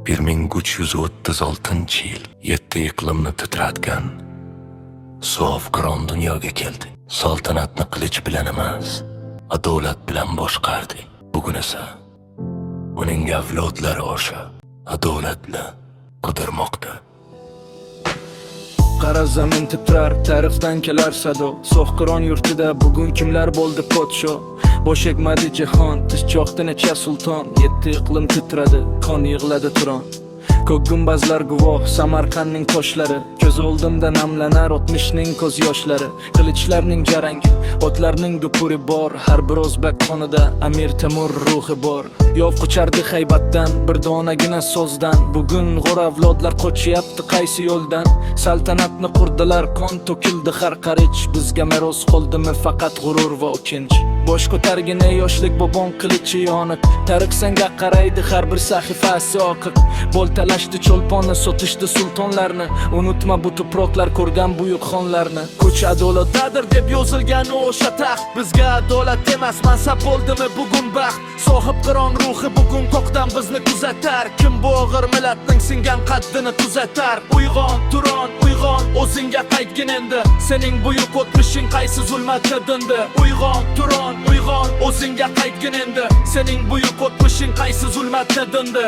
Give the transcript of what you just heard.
1336-yil 7 iqlimni titratgan sof qiron dunyoga keldi. Saltanatni qilich bilan emas, adolat bilan boshqardi. Bugun esa uning avlodlari o'sha adolatni qidirmoqda. Qara zamin titrar, tarixdan kelar sado. So'xqiron yurtida bugun kimlar bo'ldi podsho? Bosh egmadi jahon, tish cho'qdi necha sulton. 7 iqlim titradi, qon yig'ladi Turon. Ko'k gumbazlar guvoh, Samarqandning toshlari. Ko'z oldimda namlanar o'tmishning ko'z yoshlari. Qilichlarning jarangi, otlarning dupuri bor. Har bir o'zbek qonida Amir Temur ruhi bor. Yov qochardi haybatdan, bir donagina so'zdan. Bugun g'o'r avlodlar qochyapti qaysi yo'ldan? Saltanatni qurdilar, qon to'kildi har qarich. Bizga meros qoldimi faqat g'urur va o'kinch. Bosh ko'targina yoshlik bobon qilichi yoniq. Tarix senga qaraydi, har bir sahifasi oqiq. Boltalashdi cho'lponni, sotishdi sultonlarni. Unutma bu tuproqlar ko'rgan buyuk xonlarni. Kuch adolatdadir deb yozilgan o'sha taxt. Bizga adolat emas, mansab bo'ldimi bugun baxt. Sohib qiron ruhi bugun ko'kdan bizni kuzatar. Kim bu og'ir millatning singan qaddini tuzatar. Uyg'on, Turon, uyg'on, o'zingga qaytgin endi. Sening buyuk o'tmishing qaysi zulmatga dindi. Uyg'on, Turon, uyg'on, o'zingga qaytgin endi. Sening buyuk o'tmishing qaysi zulmatga dindi.